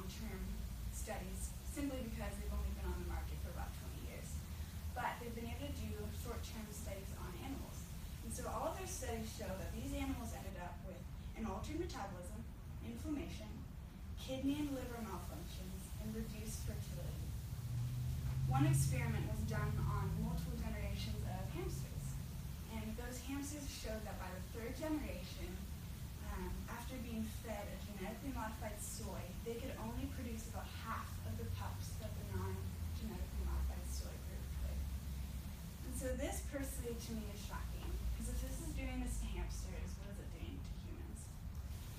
long-term studies, simply because they've only been on the market for about 20 years. But they've been able to do short-term studies on animals. And so all of their studies show that these animals ended up with an altered metabolism, inflammation, kidney and liver malfunctions, and reduced fertility. One experiment was done on multiple generations of hamsters. And those hamsters showed that by the third generation, after being fed a genetically modified soy, they could only produce about half of the pups that the non-genetically modified soy group could. And so this personally to me is shocking, because if this is doing this to hamsters, what is it doing to humans?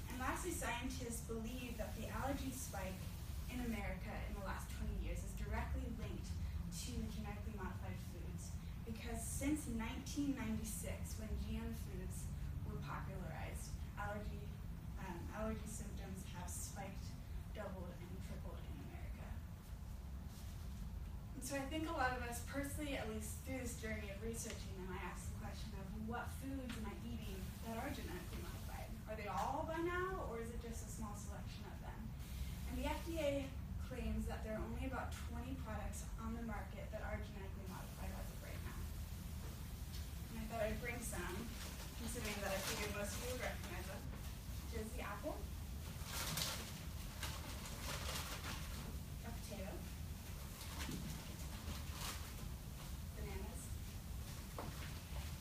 And lastly, scientists believe that the allergy spike in America in the last 20 years is directly linked to genetically modified foods, because since 1996, when GM foods were popularized, allergy symptoms have spiked, doubled, and tripled in America. And so I think a lot of us personally, at least through this journey of researching them, I ask the question of what foods am I eating that are genetically modified? Are they all by now, or is it just a small selection of them? And the FDA claims that there are only about 20 products on the market that are genetically modified as of right now. And I thought I'd bring some, considering that I figured most of you would recognize them. Here's the apple, a potato, bananas,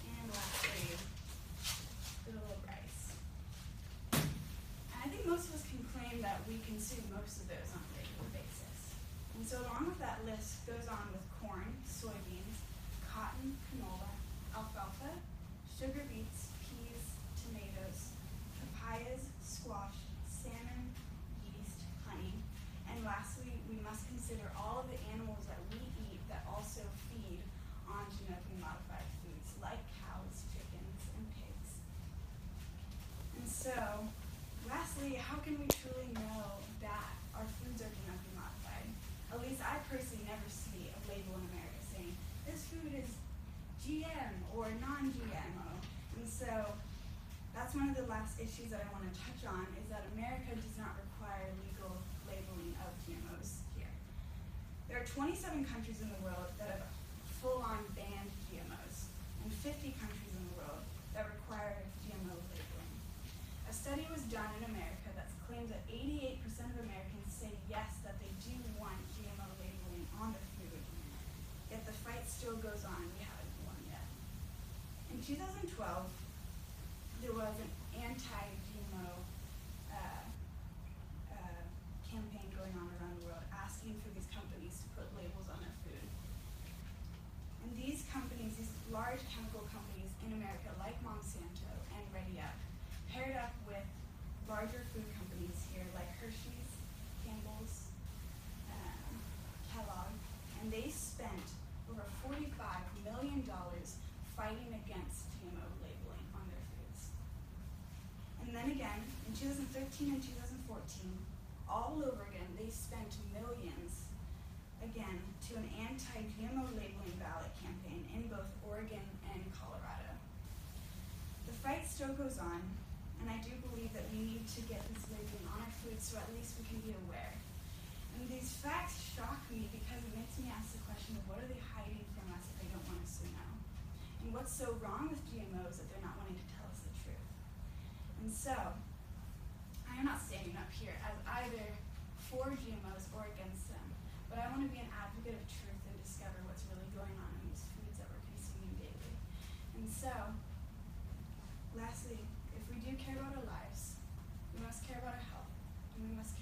and lastly, the little rice. And I think most of us can claim that we consume most of those on a regular basis. And so along with that list goes on with corn, soybeans, cotton, canola, alfalfa, sugar beets, peas, tomatoes, papayas, squash, salmon, yeast, honey, and lastly, we must consider all of the animals that we eat that also feed on genetically modified foods, like cows, chickens, and pigs. And so, lastly, how can we truly know that our foods are genetically modified? At least I personally never see a label in America saying, this food is GM or non-GMO. And so that's one of the last issues that I want to touch on, is that America does not require legal labeling of GMOs here. There are 27 countries in the world that have full-on banned GMOs, and 50 countries in the world that require GMO labeling. A study was done in America that claims that 88% of Americans say yes, that they do want GMO labeling on their food, yet the fight still goes on. We haven't won yet. In 2012, there was an anti-GMO campaign going on around the world, asking for these companies to put labels on their food. And these companies, these large chemical companies in America, like Monsanto and Ready Up, paired up with larger food companies here, like Hershey's, Campbell's, Kellogg, and they spent over $45 million fighting against GMO labeling on their foods. And then again, in 2013 and 2014, all over again, they spent millions, again, to an anti-GMO labeling ballot campaign in both Oregon and Colorado. The fight still goes on, and I do believe that we need to get this labeling on our food so at least we can be aware. And these facts shock me because it makes me ask the question of what are they hiding from us if they don't want us to know? And what's so wrong with GMOs that they're not wanting to tell us the truth? And so, I am not standing up here as either for GMOs or against them, but I want to be an advocate of truth and discover what's really going on in these foods that we're consuming daily. And so, lastly, if we do care about our lives, we must care about our health, and we must